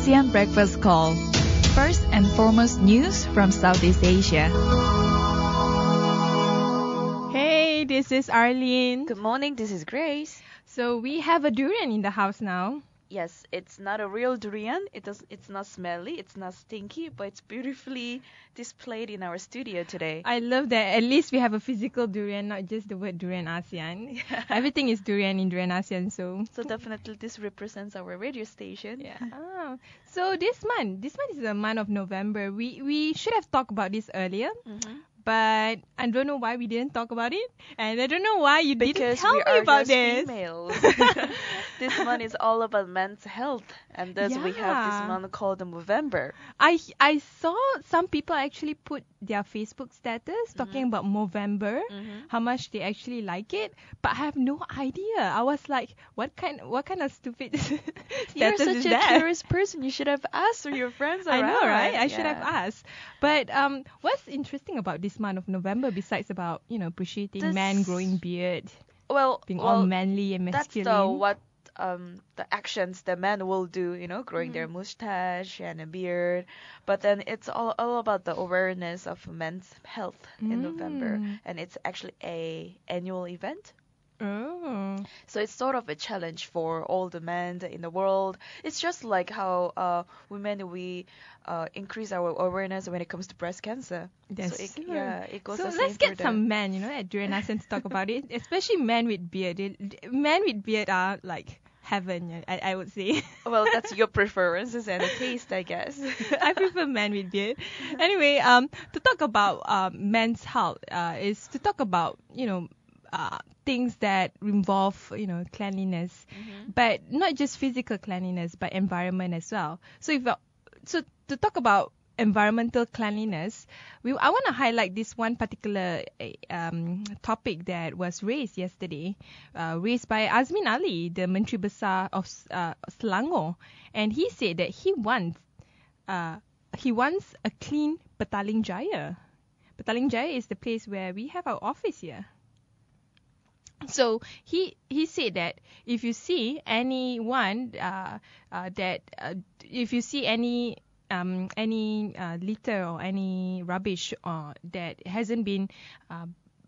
ASEAN Breakfast Call. First and foremost news from Southeast Asia. Hey, this is Arlene. Good morning, this is Grace. So we have a durian in the house now. Yes, it's not a real durian. It's not smelly, it's not stinky, but it's beautifully displayed in our studio today. I love that. At least we have a physical durian, not just the word durian ASEAN. Everything is durian in durian ASEAN, so. So definitely this represents our radio station. Yeah. So this month is the month of November. We should have talked about this earlier. Mm-hmm. But I don't know why we didn't talk about it, and I don't know why you didn't tell we me are about just this. Females. This month is all about men's health, and thus we have this month called November. I saw some people actually put their Facebook status talking about Movember, how much they actually like it, but I have no idea. I was like, what kind of stupid status You're such is a that? curious person. You should have asked your friends around. I know, right? I should Yeah. have asked. But what's interesting about this month of November besides about appreciating men growing beard, being all manly and masculine? That's the actions that men will do, growing their mustache and a beard. But then it's all about the awareness of men's health in November, and it's actually a annual event. Oh. So it's sort of a challenge for all the men in the world. It's just like how we increase our awareness when it comes to breast cancer. That's so true. It goes So the same let's get for some men, at Durian ASEAN to talk about it, especially men with beard. Men with beard are like heaven, I would say. Well, that's your preferences and a taste, I guess. I prefer men with beard. Anyway, to talk about men's health is to talk about, things that involve, cleanliness, but not just physical cleanliness, but environment as well. So to talk about environmental cleanliness, I want to highlight this one particular topic that was raised yesterday, raised by Azmin Ali, the Menteri Besar of Selangor, and he said that he wants a clean Petaling Jaya. Petaling Jaya is the place where we have our office here. So he said that if you see anyone if you see any litter or any rubbish that hasn't been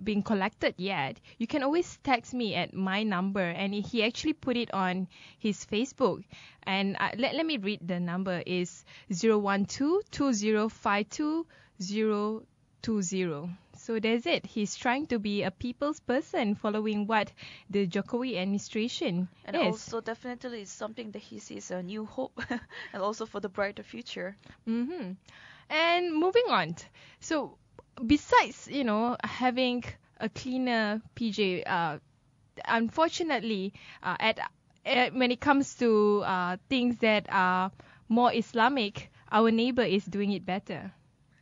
being collected yet, you can always text me at my number. And he actually put it on his Facebook. And let me read the number is 012-2052-020. So that's it. He's trying to be a people's person, following what the Jokowi administration and is. Also, definitely, it's something that he sees a new hope, and also for the brighter future. Mm-hmm. And moving on. So, besides, having a cleaner PJ, unfortunately, when it comes to things that are more Islamic, our neighbor is doing it better.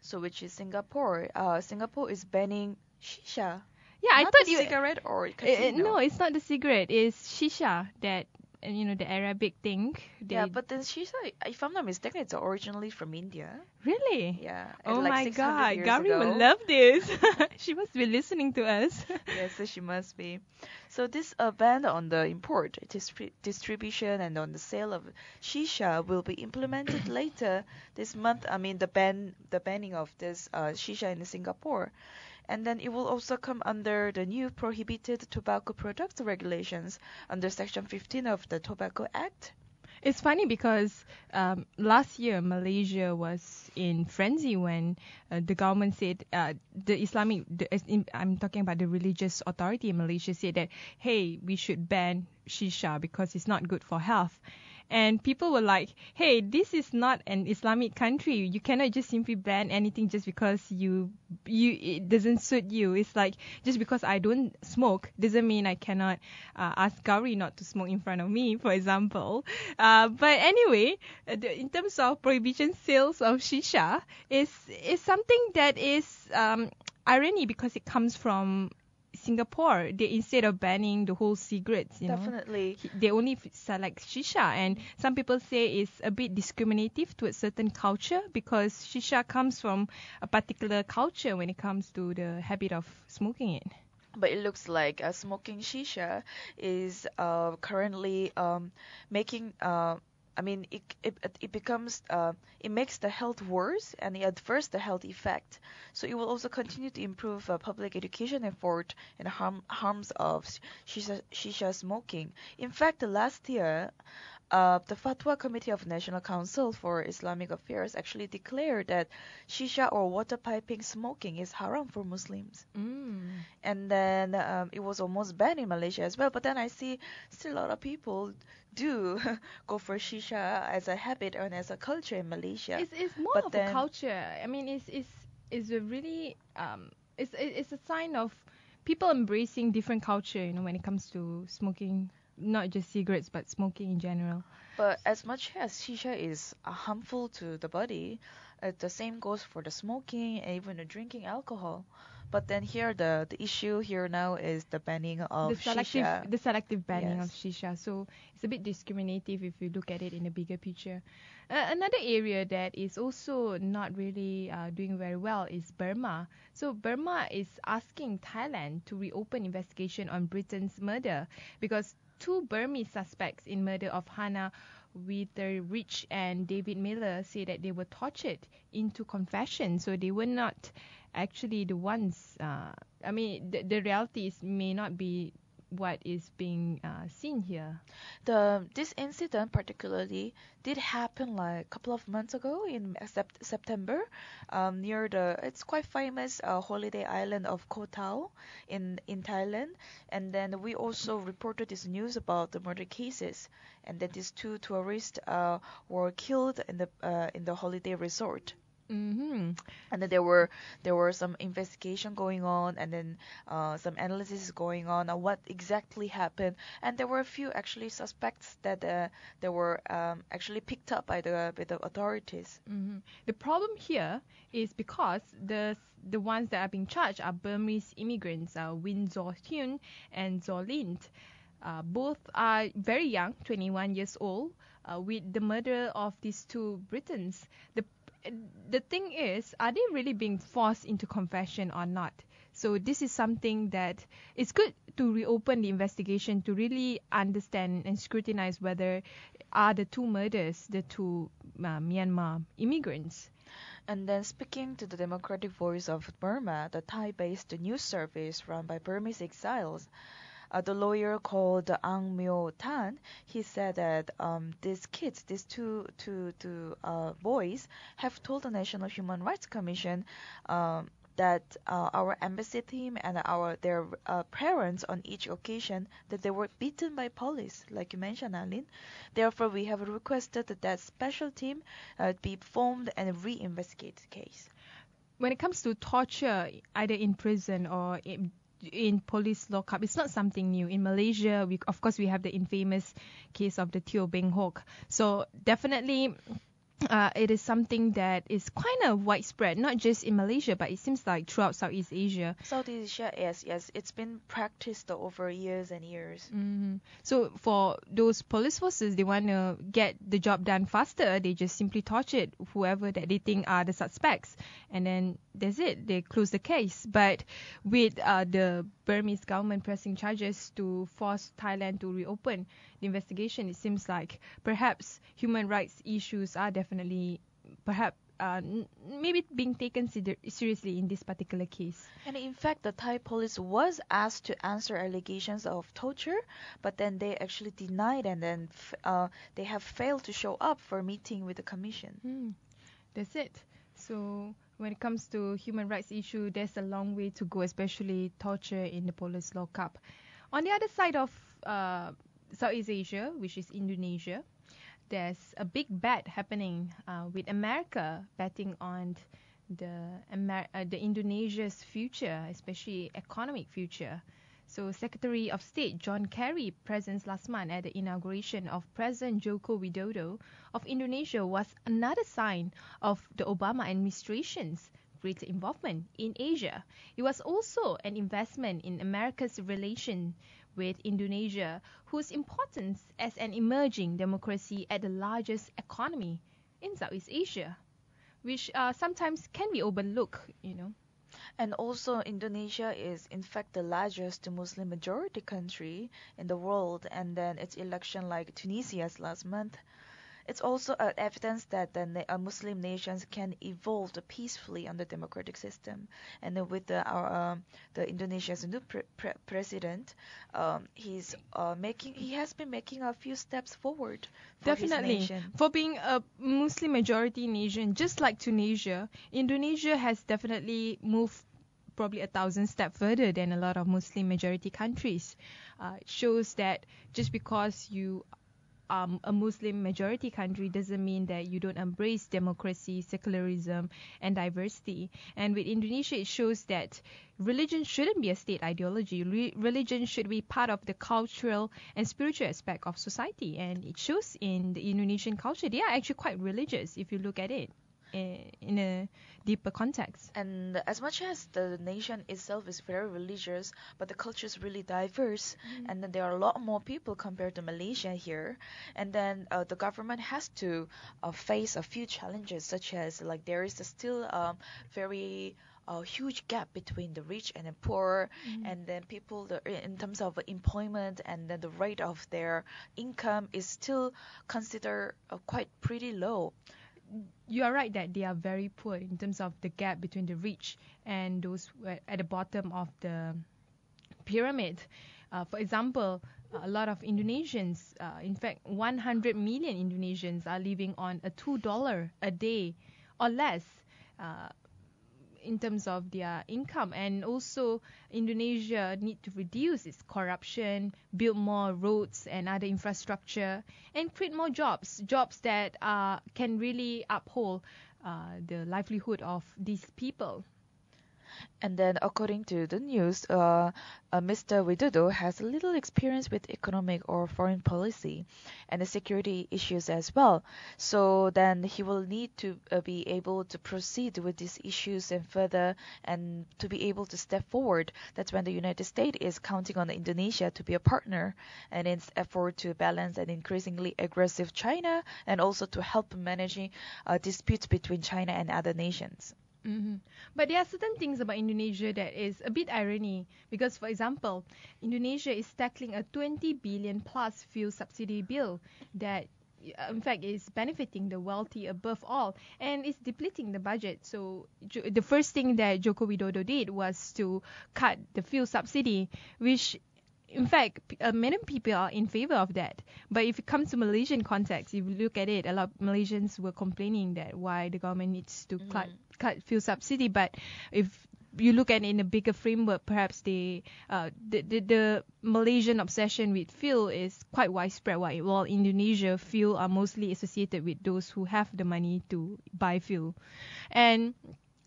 So, which is Singapore. Singapore is banning shisha. Yeah, I not thought the cigarette or casino. No, it's not the cigarette. It's shisha, that the Arabic thing. Yeah, but then shisha, if I'm not mistaken, it's originally from India. Really? Yeah. Oh like my 600 God, years Gary ago. will love this. She must be listening to us. Yes, so she must be. So this ban on the import, distribution, and on the sale of shisha will be implemented later this month. I mean, the banning of this shisha in Singapore. And then it will also come under the new prohibited tobacco products regulations under Section 15 of the Tobacco Act. It's funny because last year Malaysia was in frenzy when the government said I'm talking about the religious authority in Malaysia said that, hey, we should ban shisha because it's not good for health. And people were like, hey, this is not an Islamic country. You cannot just simply ban anything just because it doesn't suit you. It's like, just because I don't smoke doesn't mean I cannot ask Gauri not to smoke in front of me, for example. But anyway, in terms of prohibition sales of shisha, is something that is irony because it comes from Singapore. Instead of banning the whole cigarettes, Definitely. They only select shisha, and some people say it's a bit discriminative to a certain culture because shisha comes from a particular culture when it comes to the habit of smoking it. But it looks like smoking shisha is currently making I mean, it becomes it makes the health worse and it adverse the health effect. So it will also continue to improve public education effort and harms of shisha smoking. In fact, last year, the Fatwa Committee of National Council for Islamic Affairs actually declared that shisha or water piping smoking is haram for Muslims. And then it was almost banned in Malaysia as well. But then I see still a lot of people do go for shisha as a habit and as a culture in Malaysia. It's more But of then- a culture. I mean, it's a really it's a sign of people embracing different culture. You know, when it comes to smoking, not just cigarettes, but smoking in general. But as much as shisha is harmful to the body, the same goes for the smoking and even the drinking alcohol. But then here the issue here now is the banning of shisha. The selective banning of Yes. shisha. So it's a bit discriminative if you look at it in the bigger picture. Another area that is also not really doing very well is Burma. So Burma is asking Thailand to reopen investigation on Britain's murder because two Burmese suspects in murder of Hannah Witherich and David Miller say that they were tortured into confession. So they were not actually the ones. I mean, the reality may not be what is being seen here. This incident particularly did happen like a couple of months ago in September, near it's quite famous holiday island of Koh Tao in Thailand. And then we also reported this news about the murder cases, and that these two tourists were killed in the holiday resort. Mm-hmm. And then there were some investigation going on, and then some analysis going on what exactly happened. And there were a few actually suspects that they were actually picked up by the authorities. Mm-hmm. The problem here is because the ones that are being charged are Burmese immigrants, Win Zaw Hyun and Zaw Lind. Both are very young, 21 years old, with the murder of these two Britons. The thing is, are they really being forced into confession or not? So this is something that it's good to reopen the investigation to really understand and scrutinize whether are the two murders the two Myanmar immigrants. And then speaking to the Democratic Voice of Burma, the Thai-based news service run by Burmese exiles, the lawyer called Ang Myo Tan, he said that these kids, these two boys, have told the National Human Rights Commission that our embassy team and their parents on each occasion that they were beaten by police, like you mentioned, Arlene. Therefore, we have requested that special team be formed and reinvestigate the case. When it comes to torture, either in prison or in police lockup, it's not something new. In Malaysia, of course we have the infamous case of the Teo Beng Hok. So definitely it is something that is kind of widespread, not just in Malaysia, but it seems like throughout Southeast Asia. Southeast Asia, yes, it's been practiced over years and years. Mm-hmm. So for those police forces, they want to get the job done faster. They just simply torture whoever that they think are the suspects, and then that's it. They close the case. But with the Burmese government pressing charges to force Thailand to reopen the investigation, it seems like perhaps human rights issues are definitely perhaps maybe being taken seriously in this particular case. And in fact, the Thai police was asked to answer allegations of torture, but then they actually denied, and then they have failed to show up for a meeting with the commission. That's it. So when it comes to human rights issue, there's a long way to go, especially torture in the police lockup. On the other side of Southeast Asia, which is Indonesia, there's a big bet happening with America betting on the Indonesia's future, especially economic future. So Secretary of State John Kerry present last month at the inauguration of President Joko Widodo of Indonesia was another sign of the Obama administration's greater involvement in Asia. It was also an investment in America's relation with Indonesia, whose importance as an emerging democracy at the largest economy in Southeast Asia, which sometimes can be overlooked, you know. And also, Indonesia is in fact the largest Muslim majority country in the world, and then its election like Tunisia's last month. It's also evidence that Muslim nations can evolve peacefully under democratic system. And with the Indonesia's new president, he has been making a few steps forward for his Definitely. nation. For being a Muslim majority nation, just like Tunisia, Indonesia has definitely moved probably 1,000 steps further than a lot of Muslim majority countries. It shows that just because you a Muslim majority country doesn't mean that you don't embrace democracy, secularism, and diversity. And with Indonesia, it shows that religion shouldn't be a state ideology. Religion should be part of the cultural and spiritual aspect of society. And it shows in the Indonesian culture. They are actually quite religious if you look at it in a deeper context. And as much as the nation itself is very religious, but the culture is really diverse, and then there are a lot more people compared to Malaysia here. And then the government has to face a few challenges, such as like there is still very huge gap between the rich and the poor, and then people in terms of employment, and then the rate of their income is still considered quite pretty low. You are right that they are very poor in terms of the gap between the rich and those at the bottom of the pyramid. For example, a lot of Indonesians, in fact, 100 million Indonesians are living on a $2 a day or less in terms of their income. And also Indonesia need to reduce its corruption, build more roads and other infrastructure, and create more jobs that can really uphold the livelihood of these people. And then, according to the news, Mr. Widodo has a little experience with economic or foreign policy and the security issues as well. So then he will need to be able to proceed with these issues and further, and to be able to step forward. That's when the United States is counting on Indonesia to be a partner and in its effort to balance an increasingly aggressive China, and also to help managing disputes between China and other nations. But there are certain things about Indonesia that is a bit irony, because, for example, Indonesia is tackling a 20 billion plus fuel subsidy bill that, in fact, is benefiting the wealthy above all, and is depleting the budget. So the first thing that Joko Widodo did was to cut the fuel subsidy, which in fact, many people are in favor of that. But if it comes to Malaysian context, if you look at it, a lot of Malaysians were complaining that why the government needs to cut fuel subsidy. But if you look at it in a bigger framework, perhaps the Malaysian obsession with fuel is quite widespread. While Indonesia, fuel are mostly associated with those who have the money to buy fuel. And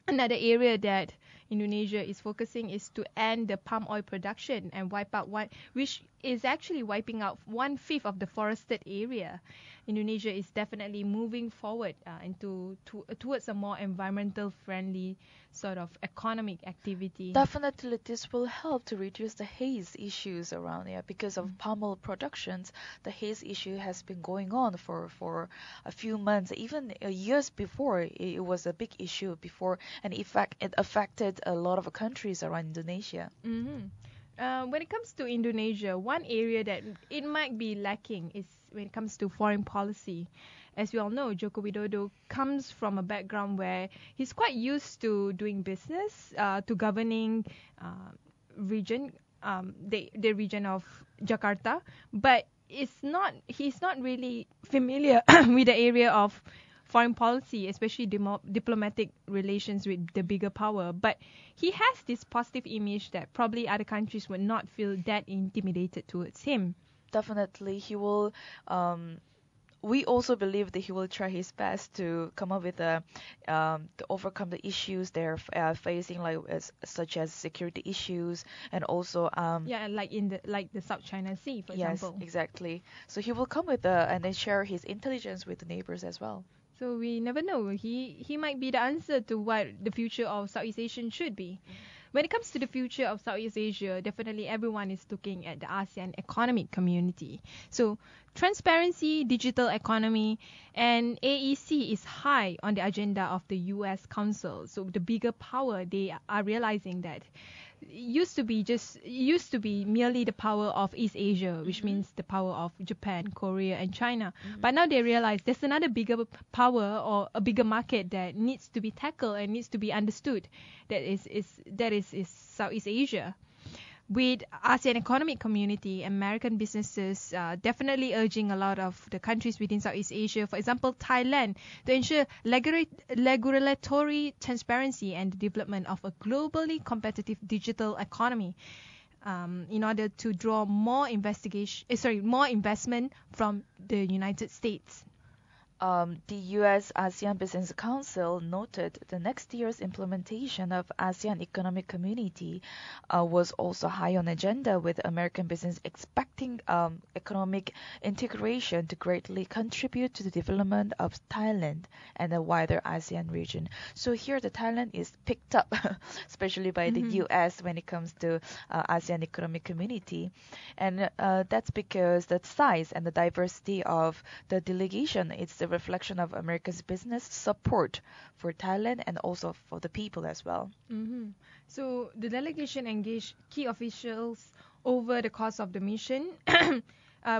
another area that Indonesia is focusing is to end the palm oil production and wipe out which is actually wiping out 1/5 of the forested area. Indonesia is definitely moving forward towards a more environmental friendly sort of economic activity. Definitely, this will help to reduce the haze issues around here, because of palm oil productions. The haze issue has been going on for a few months, even years before. It was a big issue before, and in fact, it affected a lot of countries around Indonesia. When it comes to Indonesia, one area that it might be lacking is when it comes to foreign policy. As we all know, Joko Widodo comes from a background where he's quite used to doing business, to governing region, the region of Jakarta, but he's not really familiar with the area of foreign policy, especially diplomatic relations with the bigger power. But he has this positive image that probably other countries would not feel that intimidated towards him. Definitely, he will. We also believe that he will try his best to come up with to overcome the issues they're facing, such as security issues, and also like the South China Sea, for example. Yes, exactly. So he will come with and then share his intelligence with the neighbors as well. So we never know. He might be the answer to what the future of Southeast Asia should be. When it comes to the future of Southeast Asia, definitely everyone is looking at the ASEAN economic community. So transparency, digital economy, and AEC is high on the agenda of the US Council. So the bigger power, they are realizing that used to be merely the power of East Asia, which means the power of Japan, Korea, and China. But now they realize there's another bigger power or a bigger market that needs to be tackled and needs to be understood. That is Southeast Asia. With ASEAN Economic Community, American businesses definitely urging a lot of the countries within Southeast Asia, for example, Thailand, to ensure regulatory transparency and the development of a globally competitive digital economy in order to draw more investment from the United States. The U.S. ASEAN Business Council noted the next year's implementation of ASEAN Economic Community was also high on agenda, with American business expecting economic integration to greatly contribute to the development of Thailand and the wider ASEAN region. So here the Thailand is picked up, especially by the U.S. when it comes to ASEAN Economic Community. And that's because the size and the diversity of the delegation, it's the reflection of America's business support for Thailand and also for the people as well. So the delegation engaged key officials over the course of the mission,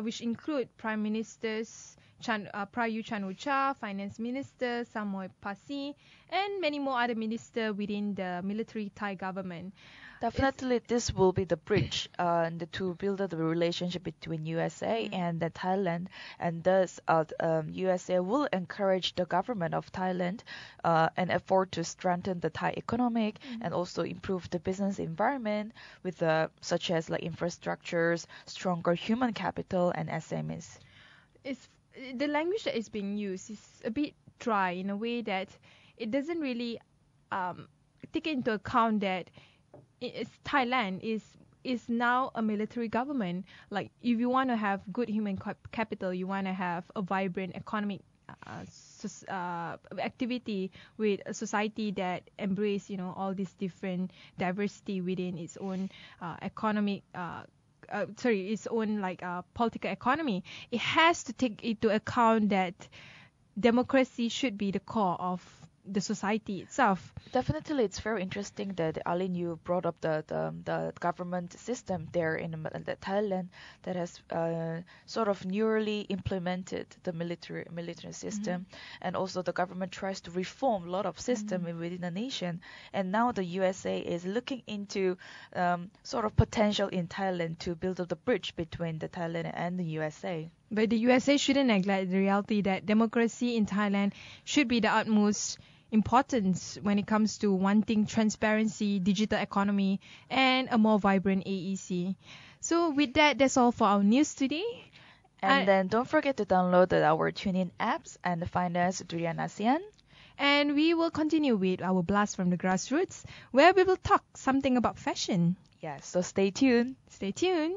which include Prime Ministers Prayut Chan-o-cha, Finance Minister Samoei Pasi, and many more other ministers within the military Thai government. Definitely, this will be the bridge to build up the relationship between USA and Thailand, and thus USA will encourage the government of Thailand an effort to strengthen the Thai economic and also improve the business environment with such as like infrastructures, stronger human capital, and SMEs. The language that is being used is a bit dry in a way that it doesn't really take into account that Thailand is now a military government. Like, if you want to have good human capital, you want to have a vibrant economic activity with a society that embrace, all these different diversity within its own economic. Its own political economy. It has to take into account that democracy should be the core of the society itself. Definitely, it's very interesting that Arlene, you brought up the government system there in Thailand that has sort of newly implemented the military system, and also the government tries to reform a lot of system within the nation. And now the USA is looking into sort of potential in Thailand to build up the bridge between the Thailand and the USA. But the USA shouldn't neglect the reality that democracy in Thailand should be the utmost importance when it comes to wanting transparency, digital economy, and a more vibrant AEC. So with that, that's all for our news today. And then don't forget to download our TuneIn apps and find us Durian ASEAN. And we will continue with our Blast from the Grassroots, where we will talk something about fashion. Yes, so stay tuned. Stay tuned.